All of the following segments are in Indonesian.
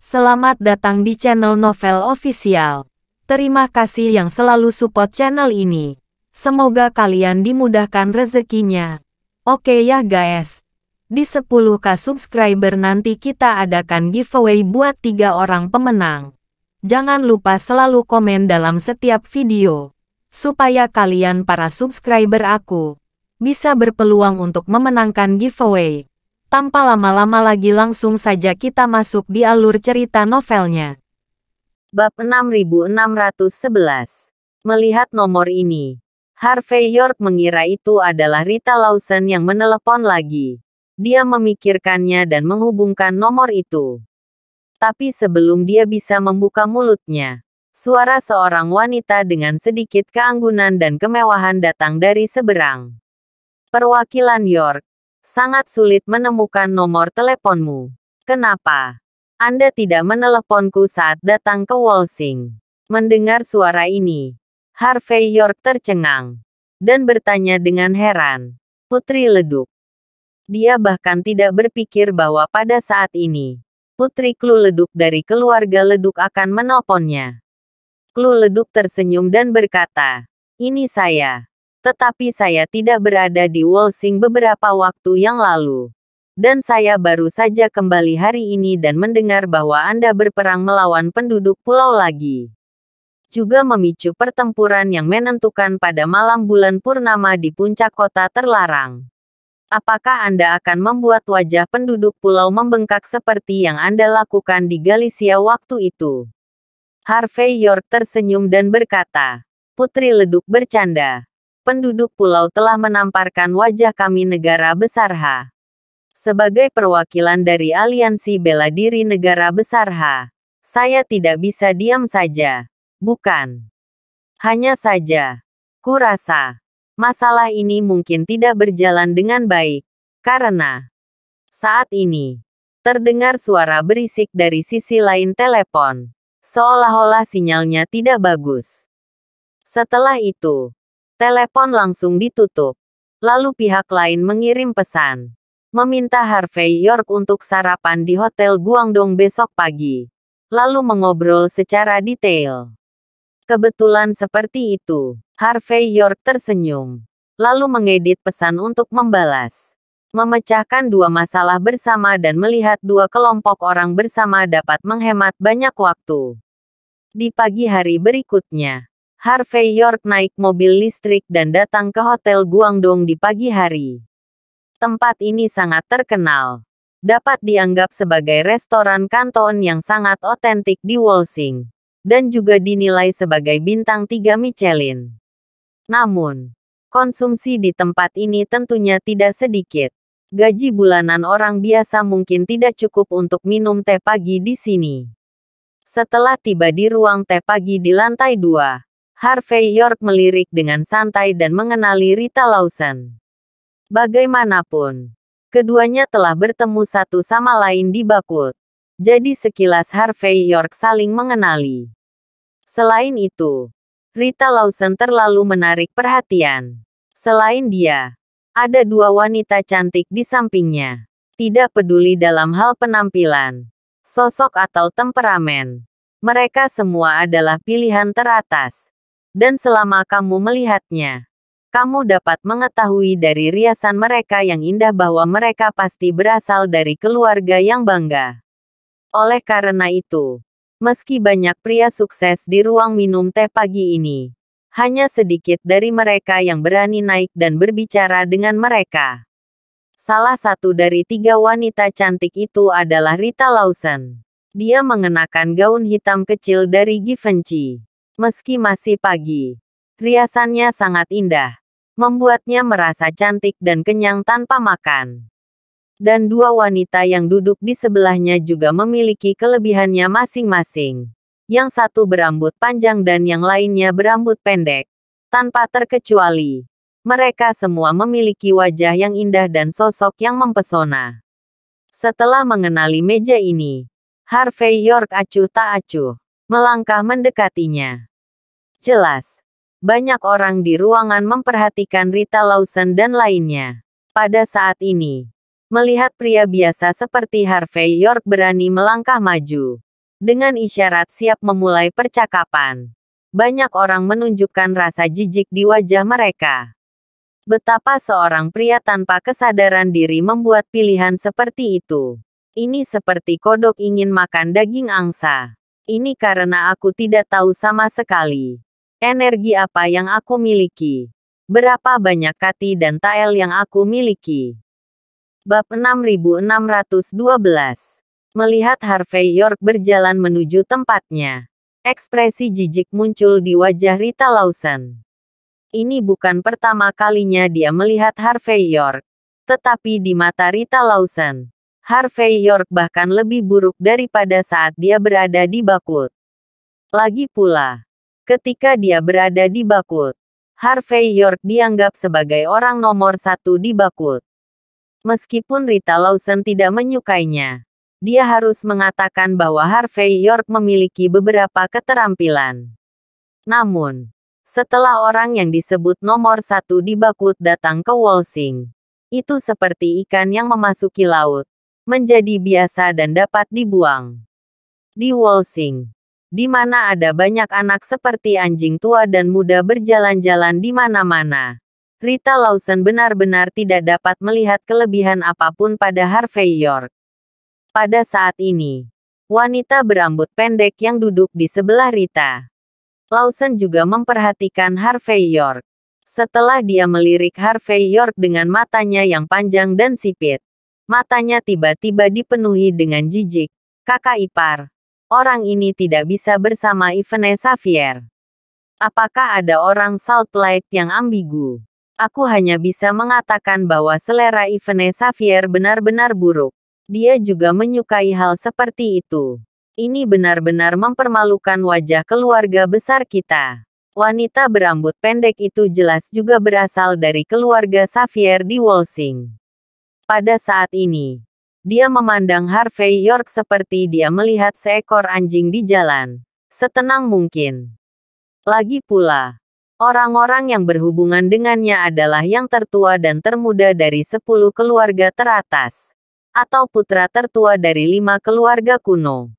Selamat datang di channel Novel Official. Terima kasih yang selalu support channel ini. Semoga kalian dimudahkan rezekinya. Oke ya guys. Di 10k subscriber nanti kita adakan giveaway buat 3 orang pemenang. Jangan lupa selalu komen dalam setiap video. Supaya kalian para subscriber aku bisa berpeluang untuk memenangkan giveaway. Tanpa lama-lama lagi langsung saja kita masuk di alur cerita novelnya. Bab 6611. Melihat nomor ini, Harvey York mengira itu adalah Rita Lawson yang menelepon lagi. Dia memikirkannya dan menghubungkan nomor itu. Tapi sebelum dia bisa membuka mulutnya, suara seorang wanita dengan sedikit keanggunan dan kemewahan datang dari seberang. Perwakilan York. Sangat sulit menemukan nomor teleponmu. Kenapa? Anda tidak meneleponku saat datang ke Walsing. Mendengar suara ini, Harvey York tercengang dan bertanya dengan heran. Putri Leduk. Dia bahkan tidak berpikir bahwa pada saat ini, Putri Clue Leduk dari keluarga Leduk akan menelponnya. Clue Leduk tersenyum dan berkata, "Ini saya. Tetapi saya tidak berada di Walsing beberapa waktu yang lalu. Dan saya baru saja kembali hari ini dan mendengar bahwa Anda berperang melawan penduduk pulau lagi. Juga memicu pertempuran yang menentukan pada malam bulan purnama di puncak kota terlarang. Apakah Anda akan membuat wajah penduduk pulau membengkak seperti yang Anda lakukan di Galicia waktu itu?" Harvey York tersenyum dan berkata, "Putri Leduk bercanda. Penduduk pulau telah menamparkan wajah kami negara besar H. Sebagai perwakilan dari aliansi bela diri negara besar H, saya tidak bisa diam saja. Bukan. Hanya saja, kurasa, masalah ini mungkin tidak berjalan dengan baik, karena saat ini, terdengar suara berisik dari sisi lain telepon, seolah-olah sinyalnya tidak bagus. Setelah itu, telepon langsung ditutup. Lalu pihak lain mengirim pesan. Meminta Harvey York untuk sarapan di Hotel Guangdong besok pagi. Lalu mengobrol secara detail. Kebetulan seperti itu. Harvey York tersenyum. Lalu mengedit pesan untuk membalas. Memecahkan dua masalah bersama dan melihat dua kelompok orang bersama dapat menghemat banyak waktu. Di pagi hari berikutnya, Harvey York naik mobil listrik dan datang ke Hotel Guangdong di pagi hari. Tempat ini sangat terkenal. Dapat dianggap sebagai restoran Kanton yang sangat otentik di Walsing. Dan juga dinilai sebagai bintang 3 Michelin. Namun, konsumsi di tempat ini tentunya tidak sedikit. Gaji bulanan orang biasa mungkin tidak cukup untuk minum teh pagi di sini. Setelah tiba di ruang teh pagi di lantai 2, Harvey York melirik dengan santai dan mengenali Rita Lawson. Bagaimanapun, keduanya telah bertemu satu sama lain di Bakut. Jadi sekilas Harvey York saling mengenali. Selain itu, Rita Lawson terlalu menarik perhatian. Selain dia, ada dua wanita cantik di sampingnya. Tidak peduli dalam hal penampilan, sosok atau temperamen. Mereka semua adalah pilihan teratas. Dan selama kamu melihatnya, kamu dapat mengetahui dari riasan mereka yang indah bahwa mereka pasti berasal dari keluarga yang bangga. Oleh karena itu, meski banyak pria sukses di ruang minum teh pagi ini, hanya sedikit dari mereka yang berani naik dan berbicara dengan mereka. Salah satu dari 3 wanita cantik itu adalah Rita Lawson. Dia mengenakan gaun hitam kecil dari Givenchy. Meski masih pagi, riasannya sangat indah, membuatnya merasa cantik dan kenyang tanpa makan. Dan dua wanita yang duduk di sebelahnya juga memiliki kelebihannya masing-masing. Yang satu berambut panjang dan yang lainnya berambut pendek. Tanpa terkecuali, mereka semua memiliki wajah yang indah dan sosok yang mempesona. Setelah mengenali meja ini, Harvey York acuh tak acuh melangkah mendekatinya. Jelas, banyak orang di ruangan memperhatikan Rita Lawson dan lainnya. Pada saat ini, melihat pria biasa seperti Harvey York berani melangkah maju, Dengan isyarat siap memulai percakapan. Banyak orang menunjukkan rasa jijik di wajah mereka. Betapa seorang pria tanpa kesadaran diri membuat pilihan seperti itu. Ini seperti kodok ingin makan daging angsa. Ini karena aku tidak tahu sama sekali. Energi apa yang aku miliki? Berapa banyak kati dan tael yang aku miliki? Bab 6612. Melihat Harvey York berjalan menuju tempatnya. Ekspresi jijik muncul di wajah Rita Lawson. Ini bukan pertama kalinya dia melihat Harvey York. Tetapi di mata Rita Lawson, Harvey York bahkan lebih buruk daripada saat dia berada di Bakut. Lagi pula, ketika dia berada di Bakut, Harvey York dianggap sebagai orang nomor satu di Bakut. Meskipun Rita Lawson tidak menyukainya, dia harus mengatakan bahwa Harvey York memiliki beberapa keterampilan. Namun, setelah orang yang disebut nomor satu di Bakut datang ke Wolsing, itu seperti ikan yang memasuki laut, menjadi biasa dan dapat dibuang. Di Wolsing, di mana ada banyak anak seperti anjing tua dan muda berjalan-jalan di mana-mana, Rita Lawson benar-benar tidak dapat melihat kelebihan apapun pada Harvey York. Pada saat ini, wanita berambut pendek yang duduk di sebelah Rita Lawson juga memperhatikan Harvey York. Setelah dia melirik Harvey York dengan matanya yang panjang dan sipit, matanya tiba-tiba dipenuhi dengan jijik. Kakak ipar, orang ini tidak bisa bersama Yvonne Xavier. Apakah ada orang Salt Lake yang ambigu? Aku hanya bisa mengatakan bahwa selera Yvonne Xavier benar-benar buruk. Dia juga menyukai hal seperti itu. Ini benar-benar mempermalukan wajah keluarga besar kita. Wanita berambut pendek itu jelas juga berasal dari keluarga Xavier di Wolsing. Pada saat ini, dia memandang Harvey York seperti dia melihat seekor anjing di jalan, setenang mungkin. Lagi pula, orang-orang yang berhubungan dengannya adalah yang tertua dan termuda dari 10 keluarga teratas, atau putra tertua dari 5 keluarga kuno.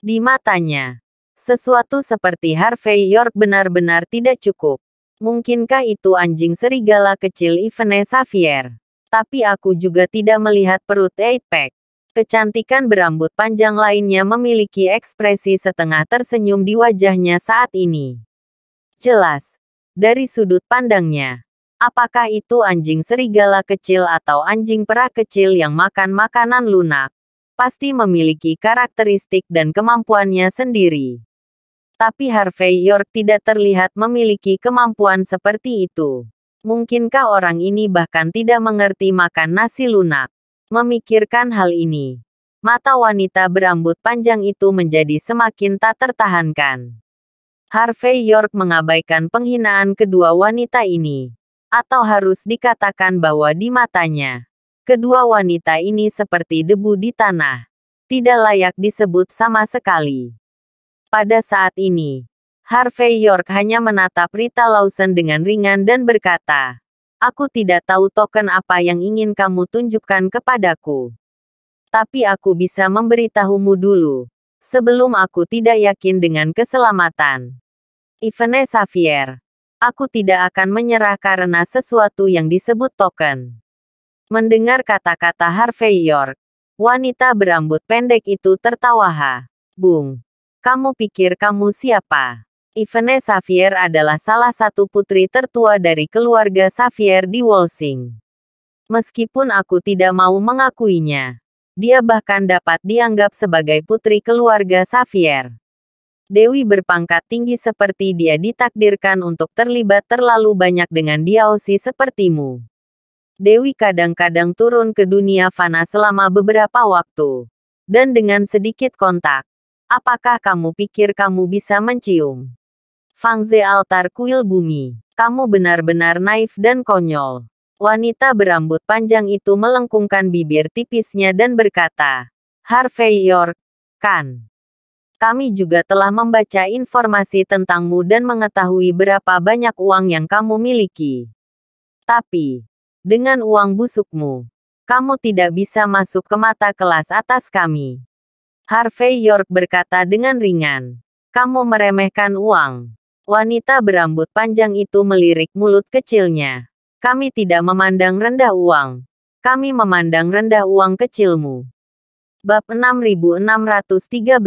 Di matanya, sesuatu seperti Harvey York benar-benar tidak cukup. Mungkinkah itu anjing serigala kecil Yvonne Xavier? Tapi aku juga tidak melihat perut 8-pack. Kecantikan berambut panjang lainnya memiliki ekspresi setengah tersenyum di wajahnya saat ini. Jelas, dari sudut pandangnya, apakah itu anjing serigala kecil atau anjing perah kecil yang makan makanan lunak, pasti memiliki karakteristik dan kemampuannya sendiri. Tapi Harvey York tidak terlihat memiliki kemampuan seperti itu. Mungkinkah orang ini bahkan tidak mengerti makan nasi lunak? Memikirkan hal ini, mata wanita berambut panjang itu menjadi semakin tak tertahankan. Harvey York mengabaikan penghinaan kedua wanita ini. Atau harus dikatakan bahwa di matanya, kedua wanita ini seperti debu di tanah. Tidak layak disebut sama sekali. Pada saat ini, Harvey York hanya menatap Rita Lawson dengan ringan dan berkata, "Aku tidak tahu token apa yang ingin kamu tunjukkan kepadaku. Tapi aku bisa memberitahumu dulu, sebelum aku tidak yakin dengan keselamatan. Yvonne Xavier, aku tidak akan menyerah karena sesuatu yang disebut token." Mendengar kata-kata Harvey York, wanita berambut pendek itu tertawa. "Bung, kamu pikir kamu siapa? Yvonne Xavier adalah salah satu putri tertua dari keluarga Xavier di Wolsing. Meskipun aku tidak mau mengakuinya, dia bahkan dapat dianggap sebagai putri keluarga Xavier. Dewi berpangkat tinggi seperti dia ditakdirkan untuk terlibat terlalu banyak dengan Diaosi sepertimu. Dewi kadang-kadang turun ke dunia fana selama beberapa waktu. Dan dengan sedikit kontak, apakah kamu pikir kamu bisa mencium Fangze altar kuil bumi? Kamu benar-benar naif dan konyol." Wanita berambut panjang itu melengkungkan bibir tipisnya dan berkata, "Harvey York, kan? Kami juga telah membaca informasi tentangmu dan mengetahui berapa banyak uang yang kamu miliki. Tapi, dengan uang busukmu, kamu tidak bisa masuk ke mata kelas atas kami." Harvey York berkata dengan ringan. Kamu meremehkan uang. Wanita berambut panjang itu melirik mulut kecilnya. Kami tidak memandang rendah uang. Kami memandang rendah uang kecilmu. Bab 6613.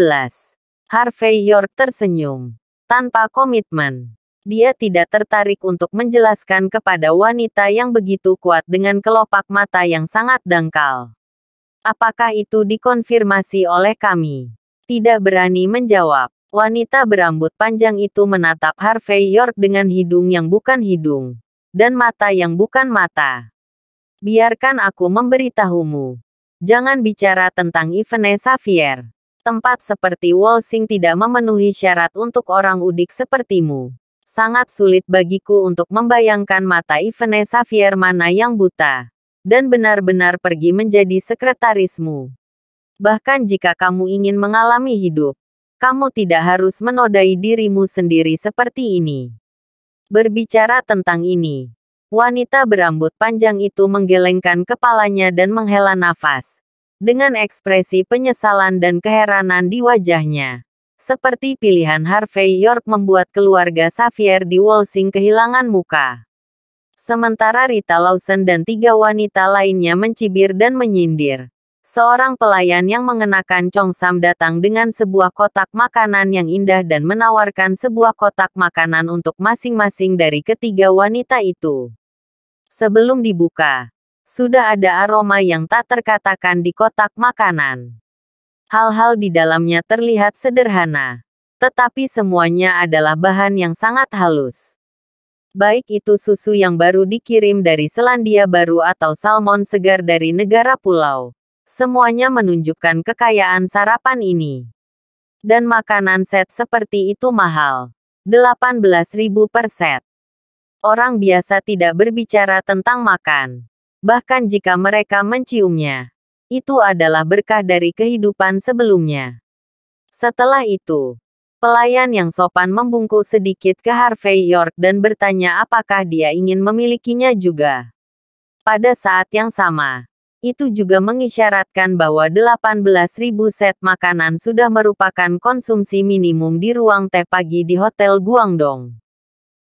Harvey York tersenyum. Tanpa komitmen. Dia tidak tertarik untuk menjelaskan kepada wanita yang begitu kuat dengan kelopak mata yang sangat dangkal. Apakah itu dikonfirmasi oleh kami? Tidak berani menjawab. Wanita berambut panjang itu menatap Harvey York dengan hidung yang bukan hidung. Dan mata yang bukan mata. Biarkan aku memberitahumu. Jangan bicara tentang Yvonne Xavier. Tempat seperti Walsing tidak memenuhi syarat untuk orang udik sepertimu. Sangat sulit bagiku untuk membayangkan mata Yvonne Xavier mana yang buta. Dan benar-benar pergi menjadi sekretarismu. Bahkan jika kamu ingin mengalami hidup, kamu tidak harus menodai dirimu sendiri seperti ini. Berbicara tentang ini, wanita berambut panjang itu menggelengkan kepalanya dan menghela nafas. Dengan ekspresi penyesalan dan keheranan di wajahnya. Seperti pilihan Harvey York membuat keluarga Xavier di Walsing kehilangan muka. Sementara Rita Lawson dan 3 wanita lainnya mencibir dan menyindir. Seorang pelayan yang mengenakan congsam datang dengan sebuah kotak makanan yang indah dan menawarkan sebuah kotak makanan untuk masing-masing dari ketiga wanita itu. Sebelum dibuka, sudah ada aroma yang tak terkatakan di kotak makanan. Hal-hal di dalamnya terlihat sederhana, tetapi semuanya adalah bahan yang sangat halus. Baik itu susu yang baru dikirim dari Selandia Baru atau salmon segar dari negara pulau. Semuanya menunjukkan kekayaan sarapan ini. Dan makanan set seperti itu mahal. 18.000 per set. Orang biasa tidak berbicara tentang makan. Bahkan jika mereka menciumnya. Itu adalah berkah dari kehidupan sebelumnya. Setelah itu, pelayan yang sopan membungkuk sedikit ke Harvey York dan bertanya apakah dia ingin memilikinya juga. Pada saat yang sama, itu juga mengisyaratkan bahwa 18.000 set makanan sudah merupakan konsumsi minimum di ruang teh pagi di Hotel Guangdong.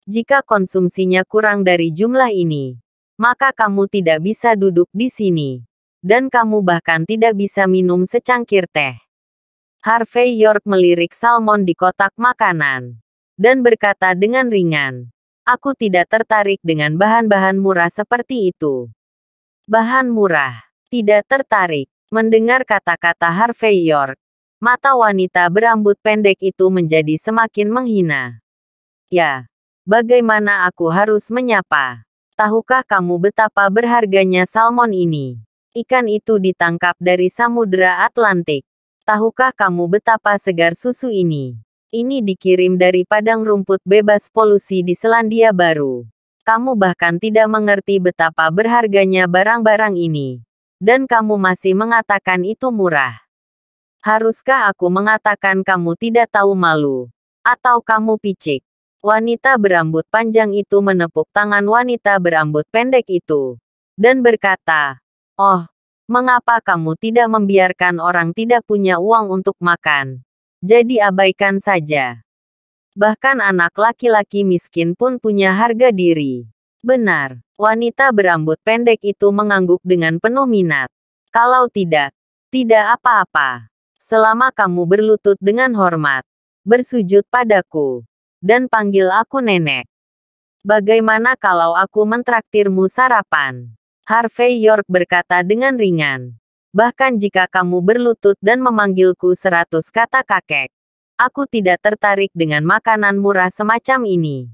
Jika konsumsinya kurang dari jumlah ini, maka kamu tidak bisa duduk di sini. Dan kamu bahkan tidak bisa minum secangkir teh. Harvey York melirik salmon di kotak makanan. Dan berkata dengan ringan. Aku tidak tertarik dengan bahan-bahan murah seperti itu. Bahan murah. Tidak tertarik. Mendengar kata-kata Harvey York. Mata wanita berambut pendek itu menjadi semakin menghina. Ya. Bagaimana aku harus menyapa? Tahukah kamu betapa berharganya salmon ini? Ikan itu ditangkap dari Samudra Atlantik. Tahukah kamu betapa segar susu ini? Ini dikirim dari padang rumput bebas polusi di Selandia Baru. Kamu bahkan tidak mengerti betapa berharganya barang-barang ini. Dan kamu masih mengatakan itu murah. Haruskah aku mengatakan kamu tidak tahu malu? Atau kamu picik? Wanita berambut panjang itu menepuk tangan wanita berambut pendek itu. Dan berkata, "Oh, mengapa kamu tidak membiarkan orang tidak punya uang untuk makan? Jadi abaikan saja. Bahkan anak laki-laki miskin pun punya harga diri." Benar, wanita berambut pendek itu mengangguk dengan penuh minat. Kalau tidak, tidak apa-apa. Selama kamu berlutut dengan hormat, bersujud padaku, dan panggil aku nenek. Bagaimana kalau aku mentraktirmu sarapan? Harvey York berkata dengan ringan. Bahkan jika kamu berlutut dan memanggilku 100 kata kakek, aku tidak tertarik dengan makanan murah semacam ini.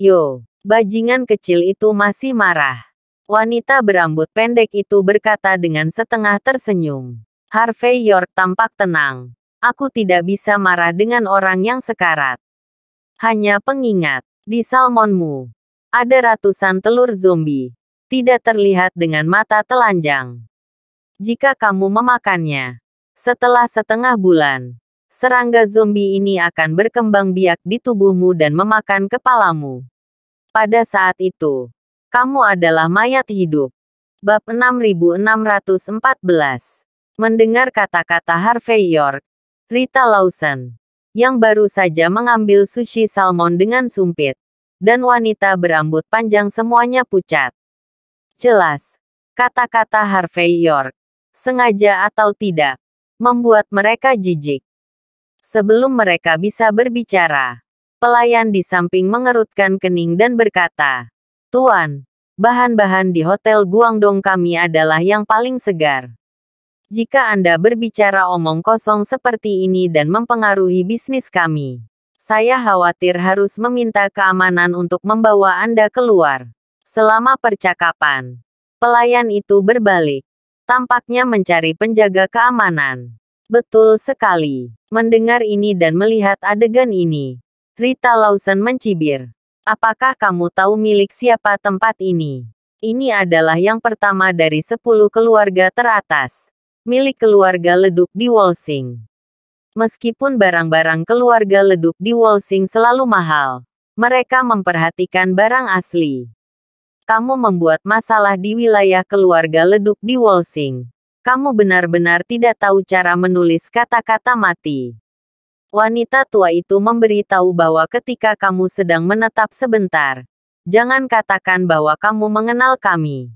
Yo, bajingan kecil itu masih marah. Wanita berambut pendek itu berkata dengan setengah tersenyum. Harvey York tampak tenang. Aku tidak bisa marah dengan orang yang sekarat. Hanya pengingat, di salmonmu ada ratusan telur zombie. Tidak terlihat dengan mata telanjang. Jika kamu memakannya, setelah setengah bulan, serangga zombie ini akan berkembang biak di tubuhmu dan memakan kepalamu. Pada saat itu, kamu adalah mayat hidup. Bab 6614. Mendengar kata-kata Harvey York, Rita Lawson, yang baru saja mengambil sushi salmon dengan sumpit, dan wanita berambut panjang semuanya pucat. Jelas, kata-kata Harvey York, sengaja atau tidak, membuat mereka jijik. Sebelum mereka bisa berbicara, pelayan di samping mengerutkan kening dan berkata, "Tuan, bahan-bahan di Hotel Guangdong kami adalah yang paling segar. Jika Anda berbicara omong kosong seperti ini dan mempengaruhi bisnis kami, saya khawatir harus meminta keamanan untuk membawa Anda keluar." Selama percakapan, pelayan itu berbalik, tampaknya mencari penjaga keamanan. Betul sekali. Mendengar ini dan melihat adegan ini, Rita Lawson mencibir. "Apakah kamu tahu milik siapa tempat ini? Ini adalah yang pertama dari 10 keluarga teratas. Milik keluarga leduk di Wolsing. Meskipun barang-barang keluarga leduk di Wolsing selalu mahal, mereka memperhatikan barang asli. Kamu membuat masalah di wilayah keluarga leduk di Wolsing. Kamu benar-benar tidak tahu cara menulis kata-kata mati." Wanita tua itu memberitahu bahwa ketika kamu sedang menetap sebentar, jangan katakan bahwa kamu mengenal kami.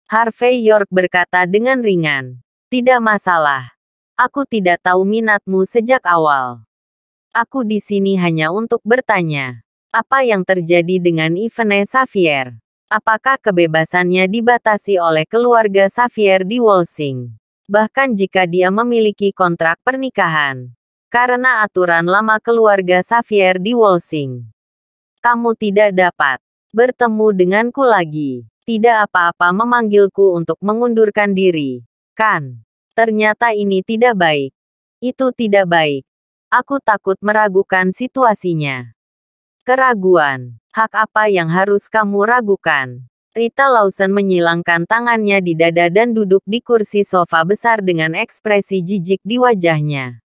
Harvey York berkata dengan ringan. "Tidak masalah. Aku tidak tahu minatmu sejak awal. Aku di sini hanya untuk bertanya. Apa yang terjadi dengan Yvonne Xavier? Apakah kebebasannya dibatasi oleh keluarga Xavier di Wolsing? Bahkan jika dia memiliki kontrak pernikahan. Karena aturan lama keluarga Xavier di Wolsing. Kamu tidak dapat bertemu denganku lagi. Tidak apa-apa memanggilku untuk mengundurkan diri. Kan? Ternyata ini tidak baik. Itu tidak baik. Aku takut meragukan situasinya." Keraguan. Hak apa yang harus kamu ragukan? Rita Lawson menyilangkan tangannya di dada dan duduk di kursi sofa besar dengan ekspresi jijik di wajahnya.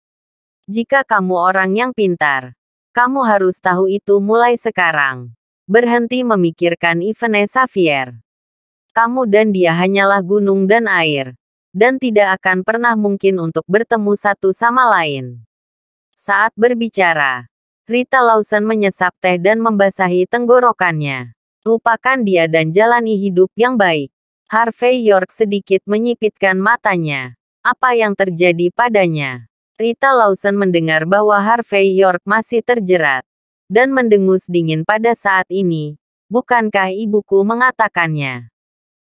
"Jika kamu orang yang pintar, kamu harus tahu itu mulai sekarang. Berhenti memikirkan Yvonne Xavier. Kamu dan dia hanyalah gunung dan air. Dan tidak akan pernah mungkin untuk bertemu satu sama lain." Saat berbicara, Rita Lawson menyesap teh dan membasahi tenggorokannya. "Lupakan dia dan jalani hidup yang baik." Harvey York sedikit menyipitkan matanya. Apa yang terjadi padanya? Rita Lawson mendengar bahwa Harvey York masih terjerat, dan mendengus dingin pada saat ini. "Bukankah ibuku mengatakannya?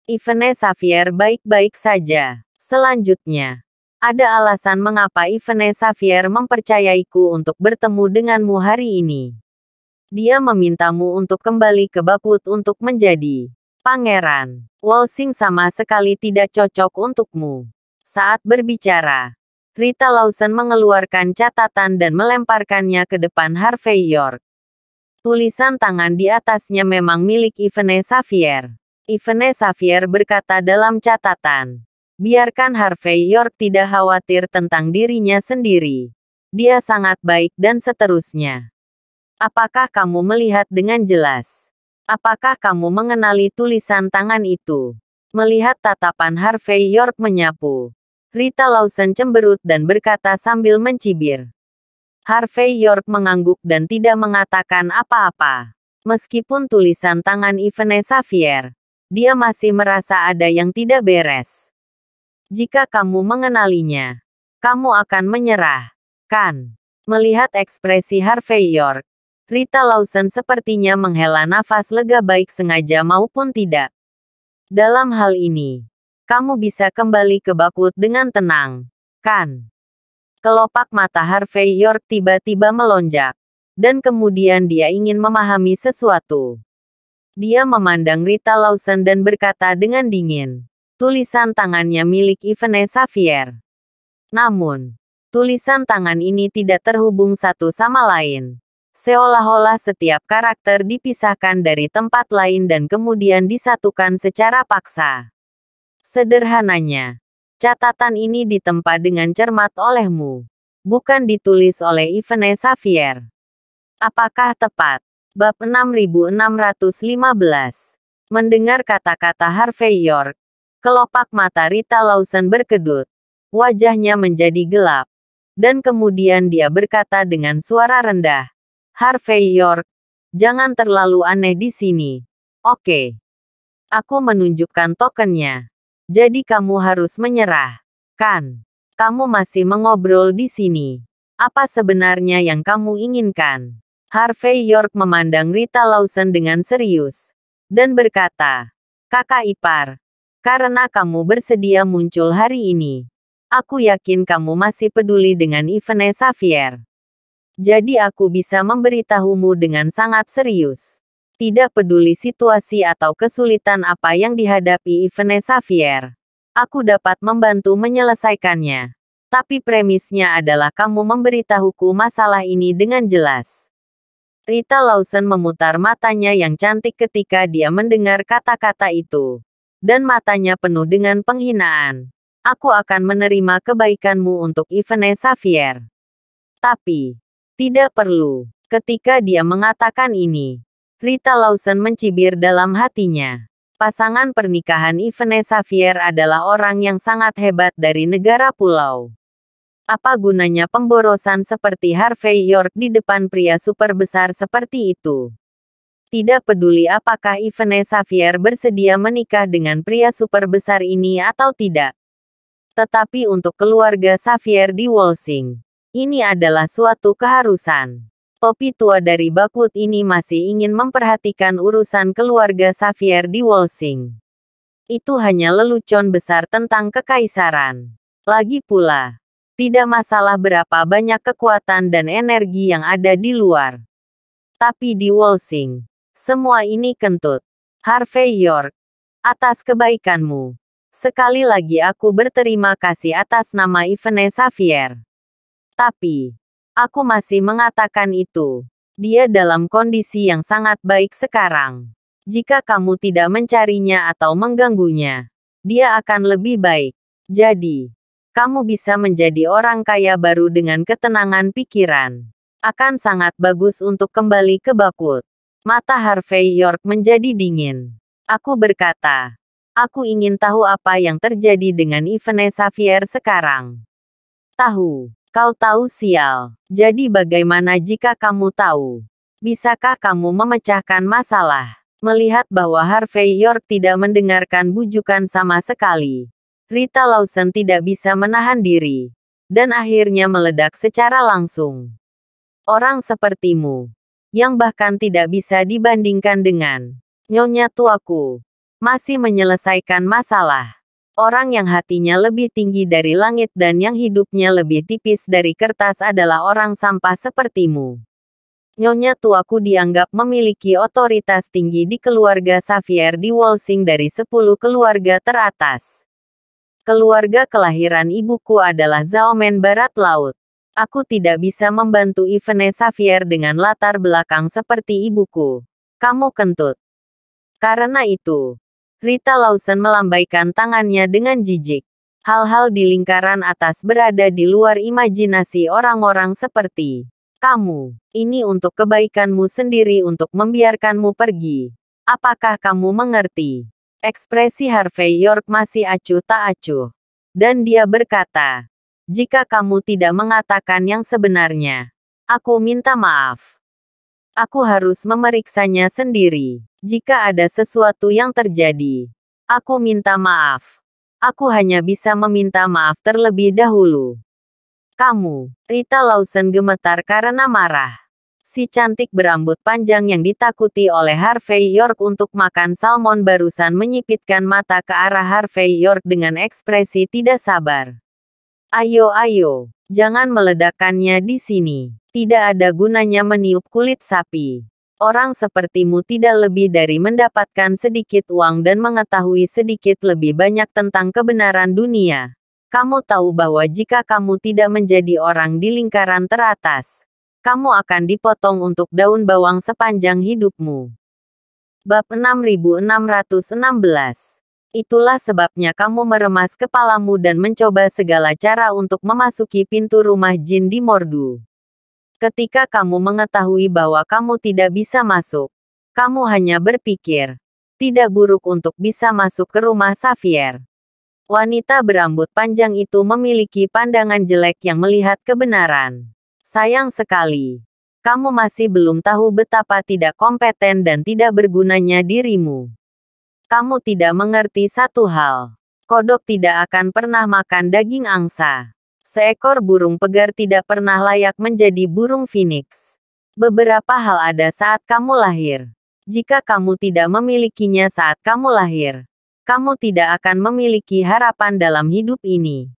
Yvonne Xavier baik-baik saja." Selanjutnya, ada alasan mengapa Yvonne Xavier mempercayaiku untuk bertemu denganmu hari ini. Dia memintamu untuk kembali ke Bakut untuk menjadi pangeran. Wolsing sama sekali tidak cocok untukmu. Saat berbicara, Rita Lawson mengeluarkan catatan dan melemparkannya ke depan Harvey York. Tulisan tangan di atasnya memang milik Yvonne Xavier. Yvonne Xavier berkata dalam catatan. Biarkan Harvey York tidak khawatir tentang dirinya sendiri. Dia sangat baik dan seterusnya. Apakah kamu melihat dengan jelas? Apakah kamu mengenali tulisan tangan itu? Melihat tatapan Harvey York menyapu, Rita Lawson cemberut dan berkata sambil mencibir. Harvey York mengangguk dan tidak mengatakan apa-apa. Meskipun tulisan tangan Yvonne Xavier, dia masih merasa ada yang tidak beres. Jika kamu mengenalinya, kamu akan menyerah, kan? Melihat ekspresi Harvey York, Rita Lawson sepertinya menghela nafas lega baik sengaja maupun tidak. Dalam hal ini, kamu bisa kembali ke Bakut dengan tenang, kan? Kelopak mata Harvey York tiba-tiba melonjak, dan kemudian dia ingin memahami sesuatu. Dia memandang Rita Lawson dan berkata dengan dingin. Tulisan tangannya milik Yvonne Xavier. Namun, tulisan tangan ini tidak terhubung satu sama lain. Seolah-olah setiap karakter dipisahkan dari tempat lain dan kemudian disatukan secara paksa. Sederhananya, catatan ini ditempa dengan cermat olehmu. Bukan ditulis oleh Yvonne Xavier. Apakah tepat? Bab 6615. Mendengar kata-kata Harvey York, kelopak mata Rita Lawson berkedut. Wajahnya menjadi gelap. Dan kemudian dia berkata dengan suara rendah, Harvey York, jangan terlalu aneh di sini. Oke. Aku menunjukkan tokennya. Jadi kamu harus menyerah. Kan? Kamu masih mengobrol di sini. Apa sebenarnya yang kamu inginkan? Harvey York memandang Rita Lawson dengan serius. Dan berkata, Kakak ipar. Karena kamu bersedia muncul hari ini. Aku yakin kamu masih peduli dengan Yvonne Xavier. Jadi aku bisa memberitahumu dengan sangat serius. Tidak peduli situasi atau kesulitan apa yang dihadapi Yvonne Xavier. Aku dapat membantu menyelesaikannya. Tapi premisnya adalah kamu memberitahuku masalah ini dengan jelas. Rita Lawson memutar matanya yang cantik ketika dia mendengar kata-kata itu. Dan matanya penuh dengan penghinaan. Aku akan menerima kebaikanmu untuk Yvonne Xavier. Tapi, tidak perlu. Ketika dia mengatakan ini, Rita Lawson mencibir dalam hatinya. Pasangan pernikahan Yvonne Xavier adalah orang yang sangat hebat dari negara pulau. Apa gunanya pemborosan seperti Harvey York di depan pria super besar seperti itu? Tidak peduli apakah Yvonne Xavier bersedia menikah dengan pria super besar ini atau tidak. Tetapi untuk keluarga Xavier di Wolsing, ini adalah suatu keharusan. Topi tua dari Bakwood ini masih ingin memperhatikan urusan keluarga Xavier di Wolsing. Itu hanya lelucon besar tentang kekaisaran. Lagi pula, tidak masalah berapa banyak kekuatan dan energi yang ada di luar. Tapi di Wolsing, semua ini kentut. Harvey York, atas kebaikanmu. Sekali lagi aku berterima kasih atas nama Yvonne Xavier. Tapi, aku masih mengatakan itu. Dia dalam kondisi yang sangat baik sekarang. Jika kamu tidak mencarinya atau mengganggunya, dia akan lebih baik. Jadi, kamu bisa menjadi orang kaya baru dengan ketenangan pikiran. Akan sangat bagus untuk kembali ke Bakwood. Mata Harvey York menjadi dingin. Aku berkata, aku ingin tahu apa yang terjadi dengan Yvonne Xavier sekarang. Tahu. Kau tahu sial. Jadi bagaimana jika kamu tahu? Bisakah kamu memecahkan masalah? Melihat bahwa Harvey York tidak mendengarkan bujukan sama sekali, Rita Lawson tidak bisa menahan diri. Dan akhirnya meledak secara langsung. Orang sepertimu, yang bahkan tidak bisa dibandingkan dengan Nyonya tuaku, masih menyelesaikan masalah. Orang yang hatinya lebih tinggi dari langit dan yang hidupnya lebih tipis dari kertas adalah orang sampah sepertimu. Nyonya tuaku dianggap memiliki otoritas tinggi di keluarga Xavier di Wolsing dari 10 keluarga teratas. Keluarga kelahiran ibuku adalah Zaomen Barat Laut. Aku tidak bisa membantu Yvonne Xavier dengan latar belakang seperti ibuku. Kamu kentut. Karena itu, Rita Lawson melambaikan tangannya dengan jijik. Hal-hal di lingkaran atas berada di luar imajinasi orang-orang seperti kamu. Ini untuk kebaikanmu sendiri untuk membiarkanmu pergi. Apakah kamu mengerti? Ekspresi Harvey York masih acuh tak acuh. Dan dia berkata, jika kamu tidak mengatakan yang sebenarnya, aku minta maaf. Aku harus memeriksanya sendiri. Jika ada sesuatu yang terjadi, aku minta maaf. Aku hanya bisa meminta maaf terlebih dahulu. Kamu, Rita Lawson gemetar karena marah. Si cantik berambut panjang yang ditakuti oleh Harvey York untuk makan salmon barusan menyipitkan mata ke arah Harvey York dengan ekspresi tidak sabar. Ayo, jangan meledakkannya di sini. Tidak ada gunanya meniup kulit sapi. Orang sepertimu tidak lebih dari mendapatkan sedikit uang dan mengetahui sedikit lebih banyak tentang kebenaran dunia. Kamu tahu bahwa jika kamu tidak menjadi orang di lingkaran teratas, kamu akan dipotong untuk daun bawang sepanjang hidupmu. Bab 6616. Itulah sebabnya kamu meremas kepalamu dan mencoba segala cara untuk memasuki pintu rumah jin di Mordu. Ketika kamu mengetahui bahwa kamu tidak bisa masuk, kamu hanya berpikir, tidak buruk untuk bisa masuk ke rumah Xavier. Wanita berambut panjang itu memiliki pandangan jelek yang melihat kebenaran. Sayang sekali. Kamu masih belum tahu betapa tidak kompeten dan tidak bergunanya dirimu. Kamu tidak mengerti satu hal. Kodok tidak akan pernah makan daging angsa. Seekor burung pegar tidak pernah layak menjadi burung phoenix. Beberapa hal ada saat kamu lahir. Jika kamu tidak memilikinya saat kamu lahir, kamu tidak akan memiliki harapan dalam hidup ini.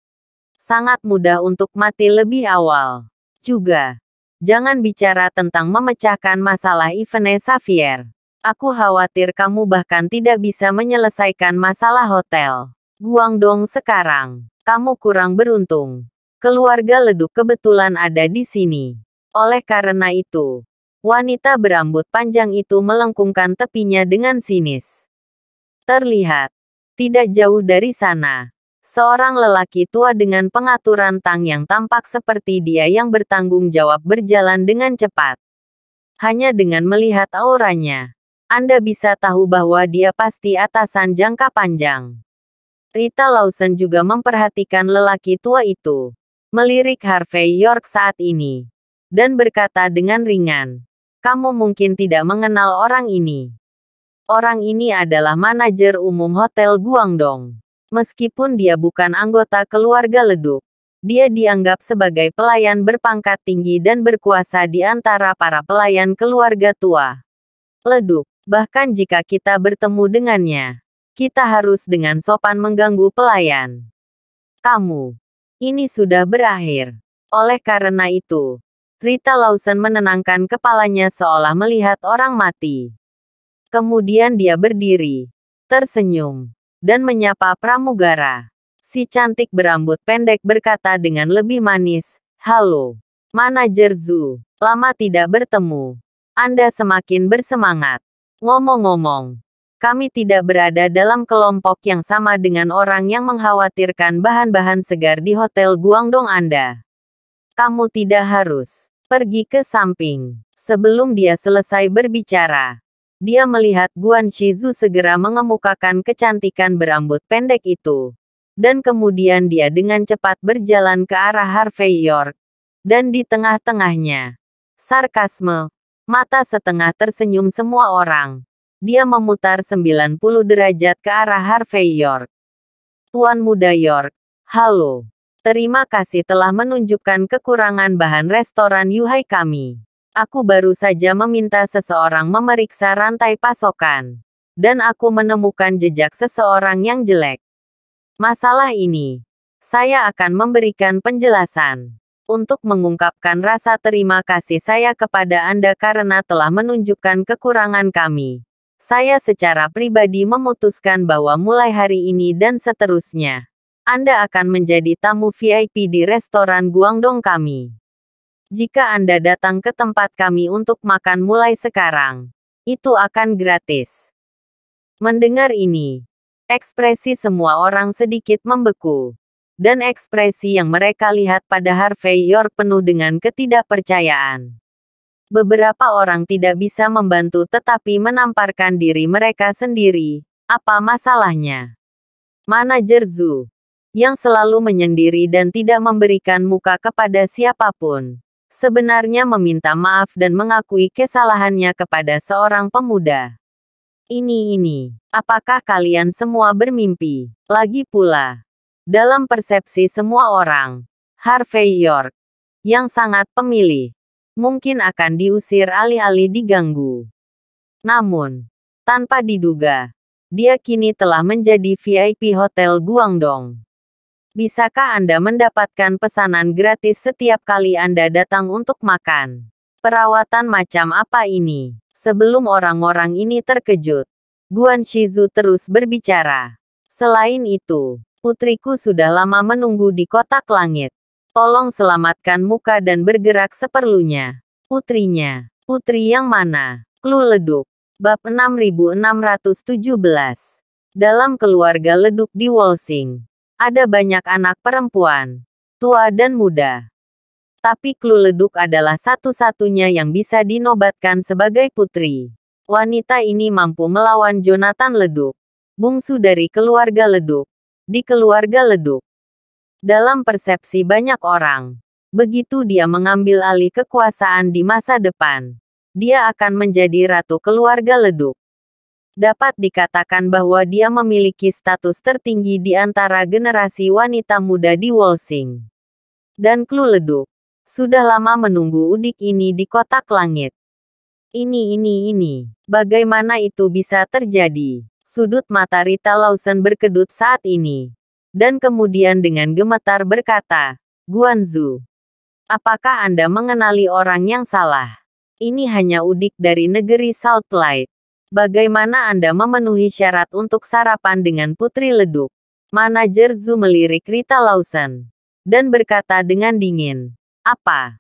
Sangat mudah untuk mati lebih awal. Juga, jangan bicara tentang memecahkan masalah Ivone Xavier. Aku khawatir kamu bahkan tidak bisa menyelesaikan masalah hotel Guangdong sekarang. Kamu kurang beruntung. Keluarga Leduk kebetulan ada di sini. Oleh karena itu, wanita berambut panjang itu melengkungkan tepinya dengan sinis. Terlihat, tidak jauh dari sana, seorang lelaki tua dengan pengaturan tang yang tampak seperti dia yang bertanggung jawab berjalan dengan cepat. Hanya dengan melihat auranya, Anda bisa tahu bahwa dia pasti atasan jangka panjang. Rita Lawson juga memperhatikan lelaki tua itu, melirik Harvey York saat ini, dan berkata dengan ringan, "Kamu mungkin tidak mengenal orang ini. Orang ini adalah manajer umum Hotel Guangdong. Meskipun dia bukan anggota keluarga Leduk, dia dianggap sebagai pelayan berpangkat tinggi dan berkuasa di antara para pelayan keluarga tua Leduk. Bahkan jika kita bertemu dengannya, kita harus dengan sopan mengganggu pelayan. Kamu, ini sudah berakhir. Oleh karena itu, Rita Lawson menenangkan kepalanya seolah melihat orang mati. Kemudian dia berdiri, tersenyum, dan menyapa pramugara. Si cantik berambut pendek berkata dengan lebih manis, "Halo, Manajer Zhu. Lama tidak bertemu. Anda semakin bersemangat. Ngomong-ngomong, kami tidak berada dalam kelompok yang sama dengan orang yang mengkhawatirkan bahan-bahan segar di Hotel Guangdong Anda. Kamu tidak harus pergi ke samping." Sebelum dia selesai berbicara, dia melihat Guan Shizu segera mengemukakan kecantikan berambut pendek itu. Dan kemudian dia dengan cepat berjalan ke arah Harvey York. Dan di tengah-tengahnya, sarkasme, mata setengah tersenyum semua orang. Dia memutar 90 derajat ke arah Harvey York. "Tuan Muda York, halo. Terima kasih telah menunjukkan kekurangan bahan restoran Yuhai kami. Aku baru saja meminta seseorang memeriksa rantai pasokan. Dan aku menemukan jejak seseorang yang jelek. Masalah ini, saya akan memberikan penjelasan. Untuk mengungkapkan rasa terima kasih saya kepada Anda karena telah menunjukkan kekurangan kami. Saya secara pribadi memutuskan bahwa mulai hari ini dan seterusnya, Anda akan menjadi tamu VIP di restoran Guangdong kami. Jika Anda datang ke tempat kami untuk makan mulai sekarang, itu akan gratis." Mendengar ini, ekspresi semua orang sedikit membeku. Dan ekspresi yang mereka lihat pada Harvey York penuh dengan ketidakpercayaan. Beberapa orang tidak bisa membantu tetapi menamparkan diri mereka sendiri. Apa masalahnya? Manajer Zhu, yang selalu menyendiri dan tidak memberikan muka kepada siapapun, sebenarnya meminta maaf dan mengakui kesalahannya kepada seorang pemuda. Ini, apakah kalian semua bermimpi? Lagi pula, dalam persepsi semua orang, Harvey York, yang sangat pemilih, mungkin akan diusir alih-alih diganggu. Namun, tanpa diduga, dia kini telah menjadi VIP Hotel Guangdong. Bisakah Anda mendapatkan pesanan gratis setiap kali Anda datang untuk makan? Perawatan macam apa ini? Sebelum orang-orang ini terkejut, Guan Shizu terus berbicara. Selain itu, putriku sudah lama menunggu di kotak langit. Tolong selamatkan muka dan bergerak seperlunya. Putrinya. Putri yang mana? Klu Leduk. Bab 6617. Dalam keluarga Leduk di Wolsing, ada banyak anak perempuan, tua dan muda. Tapi Klu Leduk adalah satu-satunya yang bisa dinobatkan sebagai putri. Wanita ini mampu melawan Jonathan Leduk, bungsu dari keluarga Leduk. di keluarga leduk. Dalam persepsi banyak orang, begitu dia mengambil alih kekuasaan di masa depan, dia akan menjadi ratu keluarga leduk. Dapat dikatakan bahwa dia memiliki status tertinggi di antara generasi wanita muda di Wolsing. Dan Klu Leduk sudah lama menunggu udik ini di kotak langit. Ini. Bagaimana itu bisa terjadi? Sudut mata Rita Lawson berkedut saat ini. Dan kemudian dengan gemetar berkata, Guanzu, apakah Anda mengenali orang yang salah? Ini hanya udik dari negeri Southlight. Bagaimana Anda memenuhi syarat untuk sarapan dengan Putri Leduk? Manajer Zhu melirik Rita Lawson. Dan berkata dengan dingin, apa?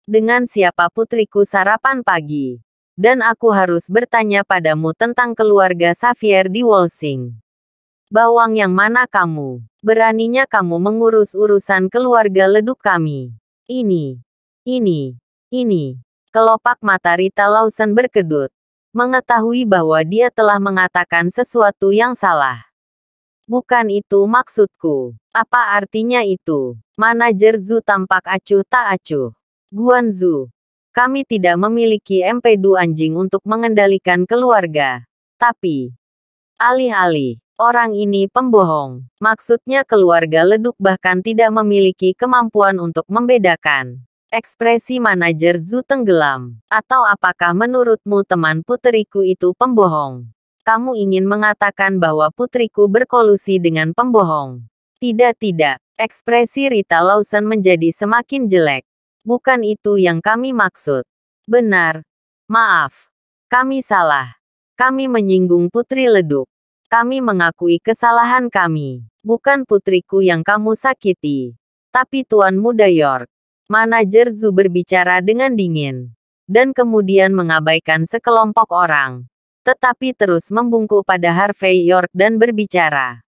Dengan siapa putriku sarapan pagi? Dan aku harus bertanya padamu tentang keluarga Xavier di Wolsing. Bawang yang mana kamu? Beraninya kamu mengurus urusan keluarga leduk kami. Ini. Kelopak mata Rita Lawson berkedut. Mengetahui bahwa dia telah mengatakan sesuatu yang salah. Bukan itu maksudku. Apa artinya itu? Manajer Zhu tampak acuh tak acuh. Guanzu. Kami tidak memiliki empedu anjing untuk mengendalikan keluarga. Tapi, alih-alih, orang ini pembohong. Maksudnya keluarga leduk bahkan tidak memiliki kemampuan untuk membedakan. Ekspresi manajer Zhu tenggelam. Atau apakah menurutmu teman puteriku itu pembohong? Kamu ingin mengatakan bahwa putriku berkolusi dengan pembohong? Tidak. Ekspresi Rita Lawson menjadi semakin jelek. Bukan itu yang kami maksud. Benar. Maaf. Kami salah. Kami menyinggung Putri Leduk. Kami mengakui kesalahan kami. Bukan putriku yang kamu sakiti. Tapi Tuan Muda York. Manajer Zhu berbicara dengan dingin. Dan kemudian mengabaikan sekelompok orang. Tetapi terus membungkuk pada Harvey York dan berbicara.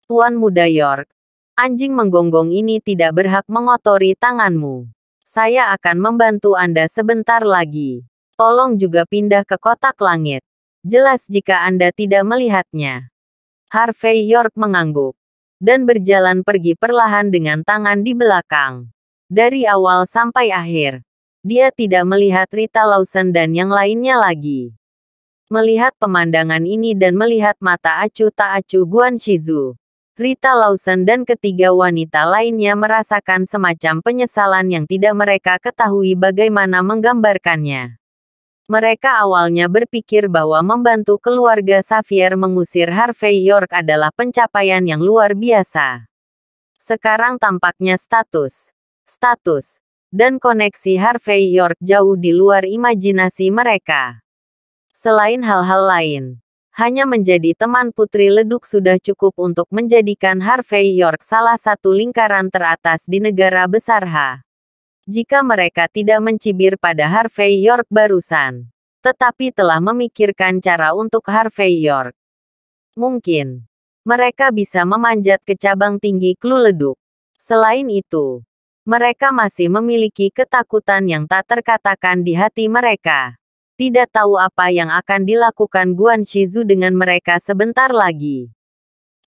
Tuan Muda York. Anjing menggonggong ini tidak berhak mengotori tanganmu. Saya akan membantu Anda sebentar lagi. Tolong juga pindah ke kotak langit. Jelas jika Anda tidak melihatnya. Harvey York mengangguk. Dan berjalan pergi perlahan dengan tangan di belakang. Dari awal sampai akhir. Dia tidak melihat Rita Lawson dan yang lainnya lagi. Melihat pemandangan ini dan melihat mata acuh tak acuh Guan Shizu. Rita Lawson dan ketiga wanita lainnya merasakan semacam penyesalan yang tidak mereka ketahui bagaimana menggambarkannya. Mereka awalnya berpikir bahwa membantu keluarga Xavier mengusir Harvey York adalah pencapaian yang luar biasa. Sekarang tampaknya status, dan koneksi Harvey York jauh di luar imajinasi mereka. Selain hal-hal lain, hanya menjadi teman Putri Leduk sudah cukup untuk menjadikan Harvey York salah satu lingkaran teratas di negara besar H. Jika mereka tidak mencibir pada Harvey York barusan, tetapi telah memikirkan cara untuk Harvey York. Mungkin, mereka bisa memanjat ke cabang tinggi Klu Leduk. Selain itu, mereka masih memiliki ketakutan yang tak terkatakan di hati mereka. Tidak tahu apa yang akan dilakukan Guan Shizu dengan mereka sebentar lagi.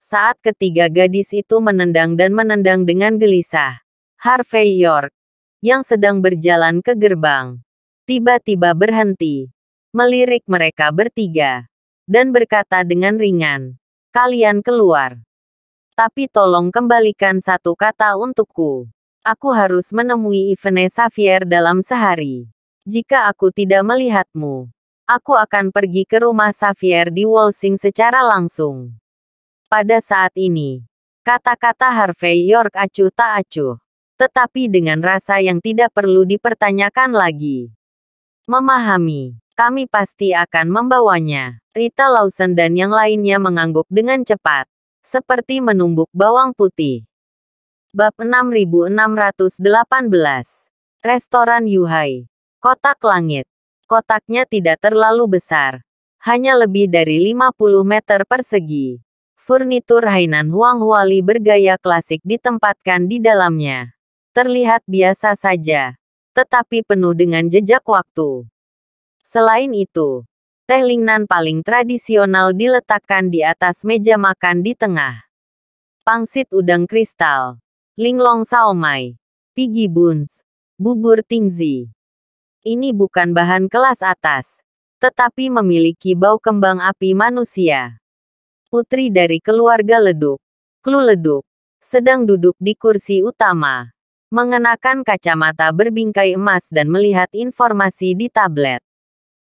Saat ketiga gadis itu menendang dengan gelisah, Harvey York, yang sedang berjalan ke gerbang, tiba-tiba berhenti, melirik mereka bertiga, dan berkata dengan ringan, "Kalian keluar. Tapi tolong kembalikan satu kata untukku. Aku harus menemui Yvonne Xavier dalam sehari. Jika aku tidak melihatmu, aku akan pergi ke rumah Xavier di Wolsing secara langsung." Pada saat ini, kata-kata Harvey York acuh tak acuh, tetapi dengan rasa yang tidak perlu dipertanyakan lagi. "Memahami, kami pasti akan membawanya." Rita Lawson dan yang lainnya mengangguk dengan cepat, seperti menumbuk bawang putih. Bab 6618. Restoran Yuhai. Kotak langit. Kotaknya tidak terlalu besar. Hanya lebih dari 50 meter persegi. Furnitur Hainan Huanghuali bergaya klasik ditempatkan di dalamnya. Terlihat biasa saja, tetapi penuh dengan jejak waktu. Selain itu, teh Lingnan paling tradisional diletakkan di atas meja makan di tengah. pangsit udang kristal, linglong saomai, piggy buns, bubur tingzi. Ini bukan bahan kelas atas, tetapi memiliki bau kembang api manusia. Putri dari keluarga leduk, Klu Leduk, sedang duduk di kursi utama, mengenakan kacamata berbingkai emas dan melihat informasi di tablet.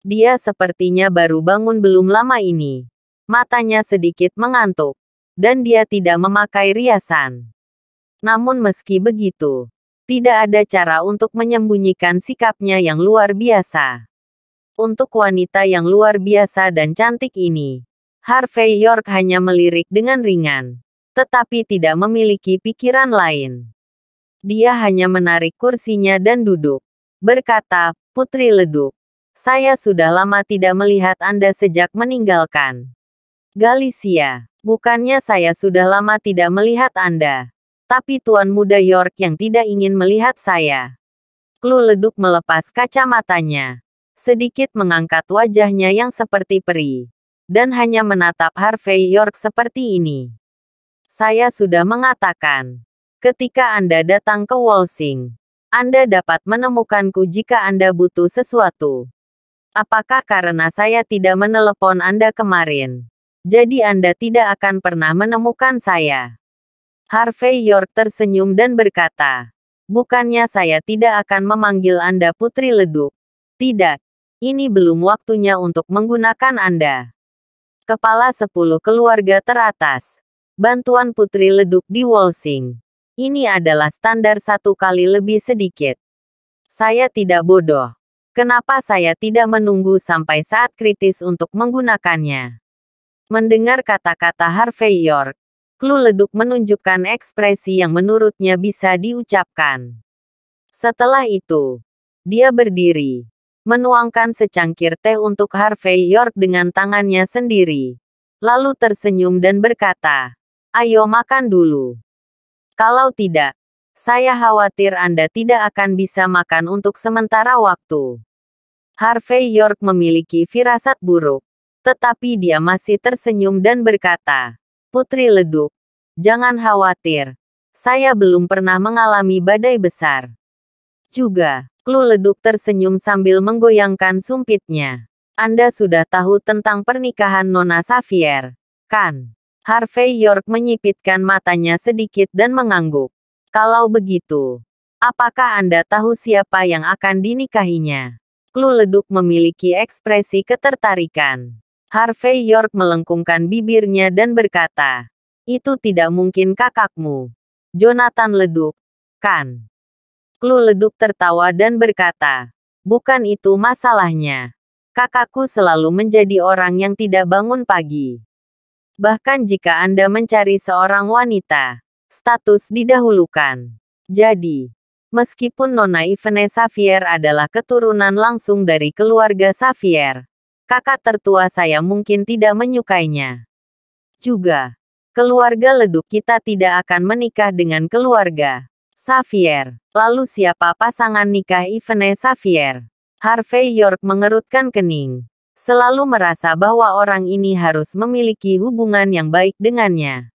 Dia sepertinya baru bangun belum lama ini. Matanya sedikit mengantuk, dan dia tidak memakai riasan. Namun meski begitu, tidak ada cara untuk menyembunyikan sikapnya yang luar biasa. Untuk wanita yang luar biasa dan cantik ini, Harvey York hanya melirik dengan ringan, tetapi tidak memiliki pikiran lain. Dia hanya menarik kursinya dan duduk. Berkata, Putri Leduk, saya sudah lama tidak melihat Anda sejak meninggalkan Galicia. Bukannya saya sudah lama tidak melihat Anda, tapi Tuan Muda York yang tidak ingin melihat saya. Klu Leduk melepas kacamatanya, sedikit mengangkat wajahnya yang seperti peri, dan hanya menatap Harvey York seperti ini. Saya sudah mengatakan, ketika Anda datang ke Walsing, Anda dapat menemukanku jika Anda butuh sesuatu. Apakah karena saya tidak menelepon Anda kemarin, jadi Anda tidak akan pernah menemukan saya? Harvey York tersenyum dan berkata, bukannya saya tidak akan memanggil Anda Putri Leduk. Tidak, ini belum waktunya untuk menggunakan Anda. Kepala 10 keluarga teratas. Bantuan Putri Leduk di Walsing. Ini adalah standar 1 kali lebih sedikit. Saya tidak bodoh. Kenapa saya tidak menunggu sampai saat kritis untuk menggunakannya? Mendengar kata-kata Harvey York, Klu Leduk menunjukkan ekspresi yang menurutnya bisa diucapkan. Setelah itu, dia berdiri, menuangkan secangkir teh untuk Harvey York dengan tangannya sendiri, lalu tersenyum dan berkata, ayo makan dulu. Kalau tidak, saya khawatir Anda tidak akan bisa makan untuk sementara waktu. Harvey York memiliki firasat buruk, tetapi dia masih tersenyum dan berkata, Putri Leduk, jangan khawatir. Saya belum pernah mengalami badai besar. Juga, Klu Leduk tersenyum sambil menggoyangkan sumpitnya. Anda sudah tahu tentang pernikahan Nona Xavier, kan? Harvey York menyipitkan matanya sedikit dan mengangguk. Kalau begitu, apakah Anda tahu siapa yang akan dinikahinya? Klu Leduk memiliki ekspresi ketertarikan. Harvey York melengkungkan bibirnya dan berkata, itu tidak mungkin kakakmu, Jonathan Leduk, kan? Klu Leduk tertawa dan berkata, bukan itu masalahnya. Kakakku selalu menjadi orang yang tidak bangun pagi. Bahkan jika Anda mencari seorang wanita, status didahulukan. Jadi, meskipun Nona Yvonne Xavier adalah keturunan langsung dari keluarga Xavier, kakak tertua saya mungkin tidak menyukainya. Juga, keluarga Leduk kita tidak akan menikah dengan keluarga Xavier. Lalu siapa pasangan nikah Yvonne Xavier? Harvey York mengerutkan kening. Selalu merasa bahwa orang ini harus memiliki hubungan yang baik dengannya.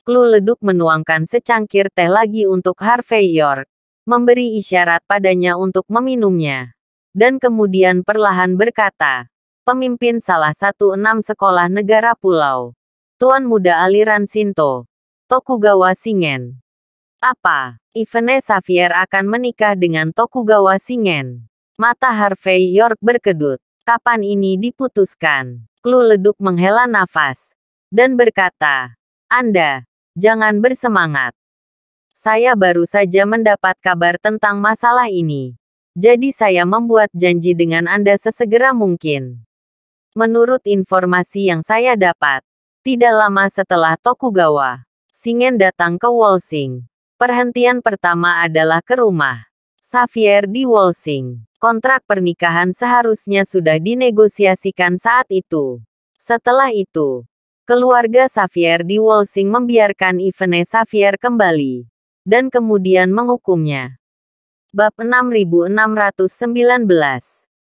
Klu Leduk menuangkan secangkir teh lagi untuk Harvey York, memberi isyarat padanya untuk meminumnya, dan kemudian perlahan berkata, pemimpin salah satu 6 sekolah negara pulau, Tuan Muda aliran Shinto, Tokugawa Shingen. Apa, Yvonne Xavier akan menikah dengan Tokugawa Shingen? Mata Harvey York berkedut. Kapan ini diputuskan? Klu Leduk menghela nafas, dan berkata, Anda, jangan bersemangat. Saya baru saja mendapat kabar tentang masalah ini. Jadi saya membuat janji dengan Anda sesegera mungkin. Menurut informasi yang saya dapat, tidak lama setelah Tokugawa Shingen datang ke Walsing, perhentian pertama adalah ke rumah Xavier di Walsing. Kontrak pernikahan seharusnya sudah dinegosiasikan saat itu. Setelah itu, keluarga Xavier di Walsing membiarkan Yvonne Xavier kembali, dan kemudian menghukumnya. Bab 6619.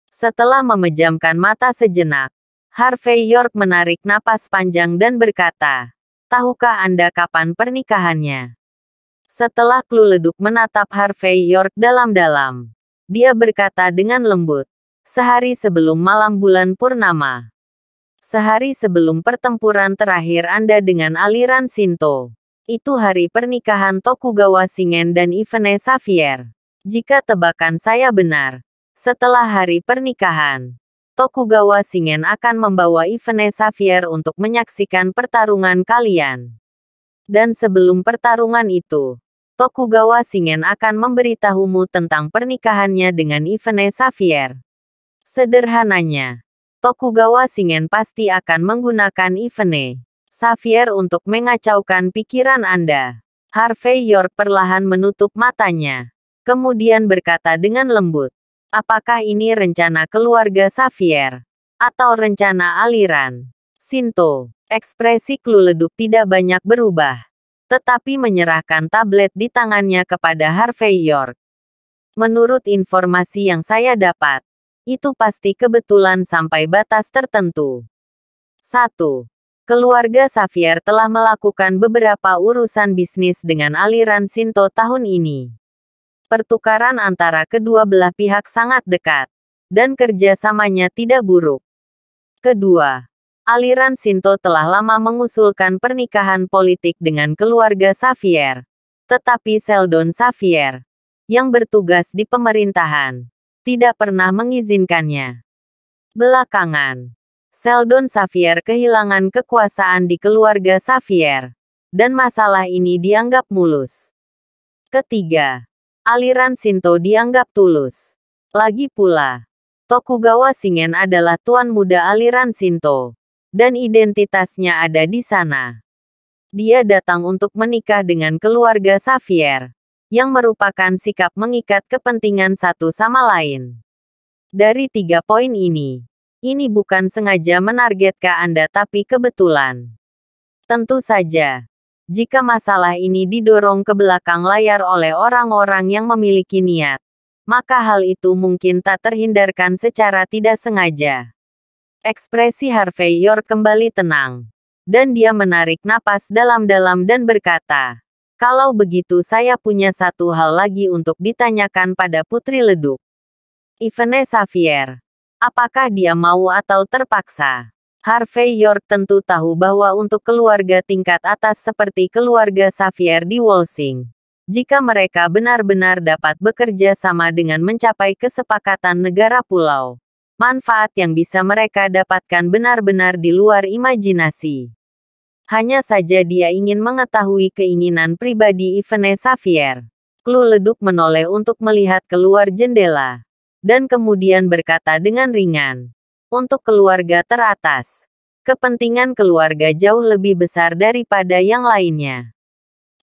Setelah memejamkan mata sejenak, Harvey York menarik napas panjang dan berkata, tahukah Anda kapan pernikahannya? Setelah Kluleduk menatap Harvey York dalam-dalam, dia berkata dengan lembut, sehari sebelum malam bulan purnama. Sehari sebelum pertempuran terakhir Anda dengan aliran Shinto. Itu hari pernikahan Tokugawa Shingen dan Ivene Xavier. Jika tebakan saya benar, setelah hari pernikahan, Tokugawa Shingen akan membawa Ivene Xavier untuk menyaksikan pertarungan kalian. Dan sebelum pertarungan itu, Tokugawa Shingen akan memberitahumu tentang pernikahannya dengan Ivene Xavier. Sederhananya, Tokugawa Shingen pasti akan menggunakan Ivene Xavier untuk mengacaukan pikiran Anda. Harvey York perlahan menutup matanya, kemudian berkata dengan lembut, apakah ini rencana keluarga Xavier? Atau rencana aliran Shinto? Ekspresi Kluleduk tidak banyak berubah, tetapi menyerahkan tablet di tangannya kepada Harvey York. Menurut informasi yang saya dapat, itu pasti kebetulan sampai batas tertentu. 1. Keluarga Xavier telah melakukan beberapa urusan bisnis dengan aliran Shinto tahun ini. Pertukaran antara kedua belah pihak sangat dekat, dan kerjasamanya tidak buruk. Kedua, aliran Shinto telah lama mengusulkan pernikahan politik dengan keluarga Xavier. Tetapi Sheldon Xavier, yang bertugas di pemerintahan, tidak pernah mengizinkannya. Belakangan, Sheldon Xavier kehilangan kekuasaan di keluarga Xavier, dan masalah ini dianggap mulus. Ketiga, aliran Shinto dianggap tulus. Lagi pula, Tokugawa Shingen adalah tuan muda aliran Shinto, dan identitasnya ada di sana. Dia datang untuk menikah dengan keluarga Xavier, yang merupakan sikap mengikat kepentingan satu sama lain. Dari 3 poin ini bukan sengaja menargetkan Anda tapi kebetulan. Tentu saja, jika masalah ini didorong ke belakang layar oleh orang-orang yang memiliki niat, maka hal itu mungkin tak terhindarkan secara tidak sengaja. Ekspresi Harvey York kembali tenang, dan dia menarik napas dalam-dalam dan berkata, kalau begitu saya punya satu hal lagi untuk ditanyakan pada Putri Leduk. Ivene Xavier, apakah dia mau atau terpaksa? Harvey York tentu tahu bahwa untuk keluarga tingkat atas seperti keluarga Xavier di Wolsing, jika mereka benar-benar dapat bekerja sama dengan mencapai kesepakatan negara pulau, manfaat yang bisa mereka dapatkan benar-benar di luar imajinasi. Hanya saja dia ingin mengetahui keinginan pribadi Ivene Xavier. Kluleduk menoleh untuk melihat keluar jendela, dan kemudian berkata dengan ringan, untuk keluarga teratas, kepentingan keluarga jauh lebih besar daripada yang lainnya.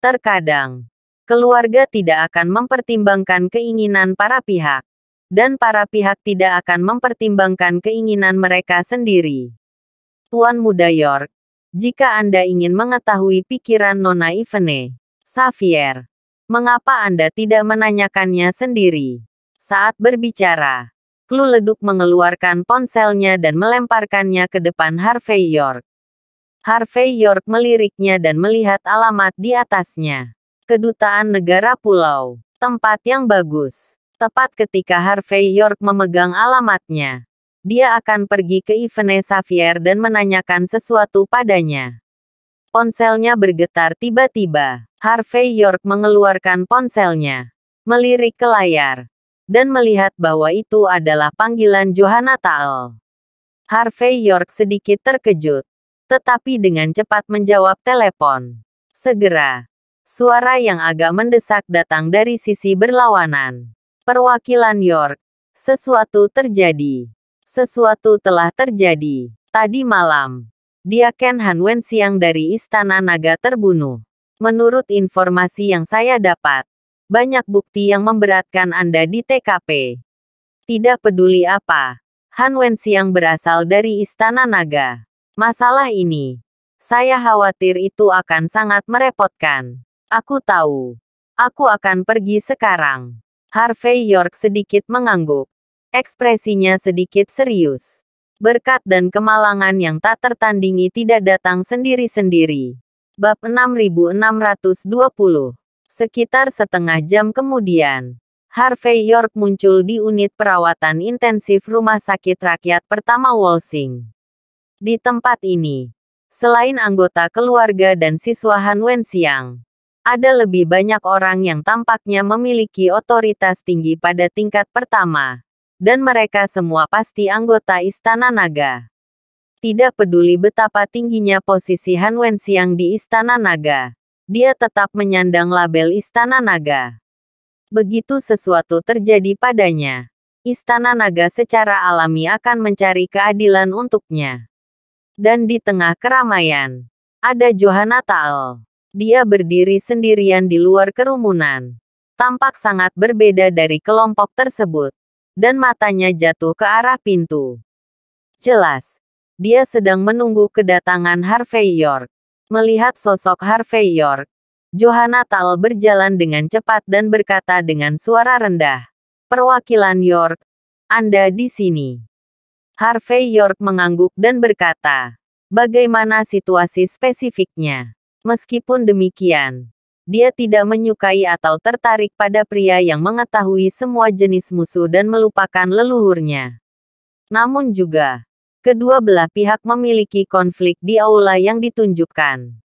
Terkadang, keluarga tidak akan mempertimbangkan keinginan para pihak, dan para pihak tidak akan mempertimbangkan keinginan mereka sendiri. Tuan Muda York, jika Anda ingin mengetahui pikiran Nona Ivene Xavier, mengapa Anda tidak menanyakannya sendiri? Saat berbicara, Kluleduk mengeluarkan ponselnya dan melemparkannya ke depan Harvey York. Harvey York meliriknya dan melihat alamat di atasnya. Kedutaan Negara Pulau, tempat yang bagus. Tepat ketika Harvey York memegang alamatnya, dia akan pergi ke Ivene Xavier dan menanyakan sesuatu padanya. Ponselnya bergetar tiba-tiba. Harvey York mengeluarkan ponselnya, melirik ke layar, dan melihat bahwa itu adalah panggilan Johanna Tael. Harvey York sedikit terkejut, tetapi dengan cepat menjawab telepon. Segera, suara yang agak mendesak datang dari sisi berlawanan. Perwakilan York, sesuatu terjadi. Sesuatu telah terjadi. Tadi malam, Diaken Han Wenxiang dari Istana Naga terbunuh. Menurut informasi yang saya dapat, banyak bukti yang memberatkan Anda di TKP. Tidak peduli apa, Han Wenxiang berasal dari Istana Naga. Masalah ini, saya khawatir itu akan sangat merepotkan. Aku tahu. Aku akan pergi sekarang. Harvey York sedikit mengangguk. Ekspresinya sedikit serius. Berkat dan kemalangan yang tak tertandingi tidak datang sendiri-sendiri. Bab 6620. Sekitar setengah jam kemudian, Harvey York muncul di unit perawatan intensif Rumah Sakit Rakyat Pertama Walsing. Di tempat ini, selain anggota keluarga dan siswa Han Wenxiang, ada lebih banyak orang yang tampaknya memiliki otoritas tinggi pada tingkat pertama, dan mereka semua pasti anggota Istana Naga. Tidak peduli betapa tingginya posisi Han Wenxiang di Istana Naga, dia tetap menyandang label Istana Naga. Begitu sesuatu terjadi padanya, Istana Naga secara alami akan mencari keadilan untuknya. Dan di tengah keramaian, ada Johanna Tael. Dia berdiri sendirian di luar kerumunan. Tampak sangat berbeda dari kelompok tersebut, dan matanya jatuh ke arah pintu. Jelas, dia sedang menunggu kedatangan Harvey York. Melihat sosok Harvey York, Johanna Tael berjalan dengan cepat dan berkata dengan suara rendah, "Perwakilan York, Anda di sini." Harvey York mengangguk dan berkata, "Bagaimana situasi spesifiknya?" Meskipun demikian, dia tidak menyukai atau tertarik pada pria yang mengetahui semua jenis musuh dan melupakan leluhurnya. Namun juga, kedua belah pihak memiliki konflik di aula yang ditunjukkan.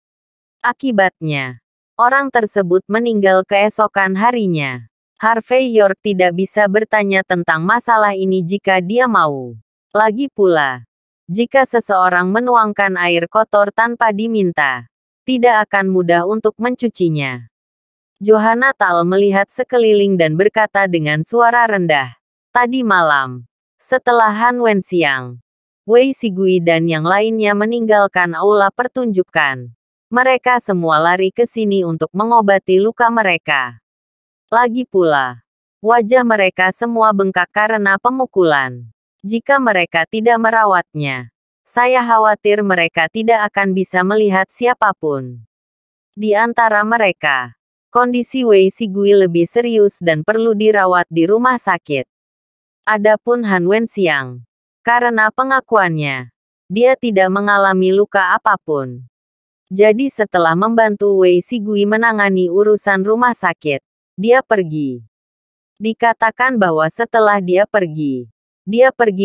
Akibatnya, orang tersebut meninggal keesokan harinya. Harvey York tidak bisa bertanya tentang masalah ini jika dia mau. Lagi pula, jika seseorang menuangkan air kotor tanpa diminta, tidak akan mudah untuk mencucinya. Johanna Tael melihat sekeliling dan berkata dengan suara rendah, "Tadi malam, setelah Han Wenxiang, Wei Sigui dan yang lainnya meninggalkan aula pertunjukan, mereka semua lari ke sini untuk mengobati luka mereka. Lagi pula, wajah mereka semua bengkak karena pemukulan. Jika mereka tidak merawatnya, saya khawatir mereka tidak akan bisa melihat siapapun. Di antara mereka, kondisi Wei Sigui lebih serius dan perlu dirawat di rumah sakit. Adapun Han Wenxiang, karena pengakuannya, dia tidak mengalami luka apapun. Jadi setelah membantu Wei Sigui menangani urusan rumah sakit, dia pergi. Dikatakan bahwa setelah dia pergi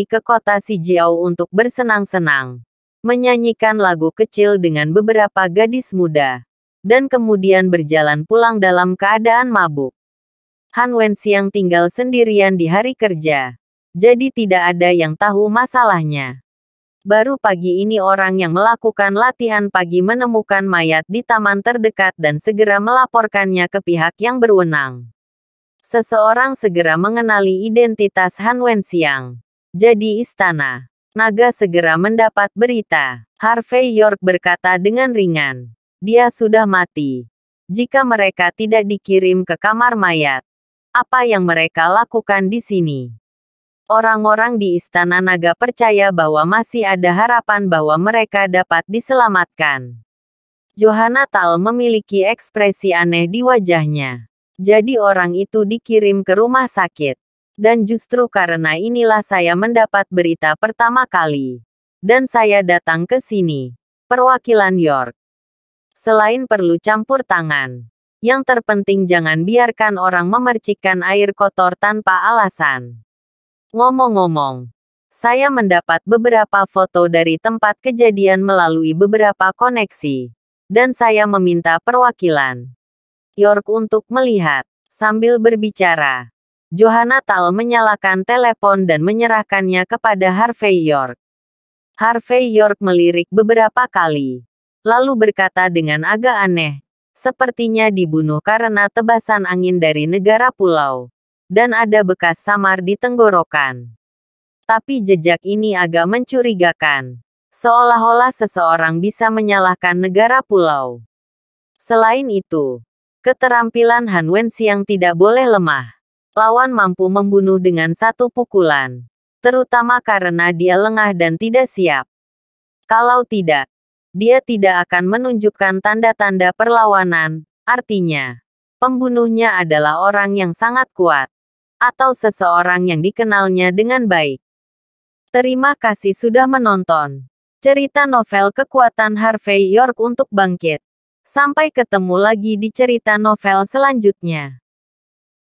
ke kota Sijiao untuk bersenang-senang, menyanyikan lagu kecil dengan beberapa gadis muda, dan kemudian berjalan pulang dalam keadaan mabuk. Han Wenxiang tinggal sendirian di hari kerja, jadi tidak ada yang tahu masalahnya. Baru pagi ini orang yang melakukan latihan pagi menemukan mayat di taman terdekat dan segera melaporkannya ke pihak yang berwenang. Seseorang segera mengenali identitas Han Wenxiang. Jadi Istana Naga segera mendapat berita. Harvey York berkata dengan ringan, "Dia sudah mati. Jika mereka tidak dikirim ke kamar mayat, apa yang mereka lakukan di sini?" Orang-orang di Istana Naga percaya bahwa masih ada harapan bahwa mereka dapat diselamatkan. Johanna Tael memiliki ekspresi aneh di wajahnya. Jadi orang itu dikirim ke rumah sakit. Dan justru karena inilah saya mendapat berita pertama kali. Dan saya datang ke sini. Perwakilan York. Selain perlu campur tangan, yang terpenting jangan biarkan orang memercikkan air kotor tanpa alasan. Ngomong-ngomong, saya mendapat beberapa foto dari tempat kejadian melalui beberapa koneksi. Dan saya meminta perwakilan York untuk melihat. Sambil berbicara, Johanna Tael menyalakan telepon dan menyerahkannya kepada Harvey York. Harvey York melirik beberapa kali, lalu berkata dengan agak aneh, "Sepertinya dibunuh karena tebasan angin dari negara pulau, dan ada bekas samar di tenggorokan. Tapi jejak ini agak mencurigakan, seolah-olah seseorang bisa menyalahkan negara pulau. Selain itu, keterampilan Han Wenxiang tidak boleh lemah. Lawan mampu membunuh dengan satu pukulan, terutama karena dia lengah dan tidak siap. Kalau tidak, dia tidak akan menunjukkan tanda-tanda perlawanan, artinya, pembunuhnya adalah orang yang sangat kuat, atau seseorang yang dikenalnya dengan baik." Terima kasih sudah menonton. Cerita novel Kekuatan Harvey York untuk Bangkit. Sampai ketemu lagi di cerita novel selanjutnya.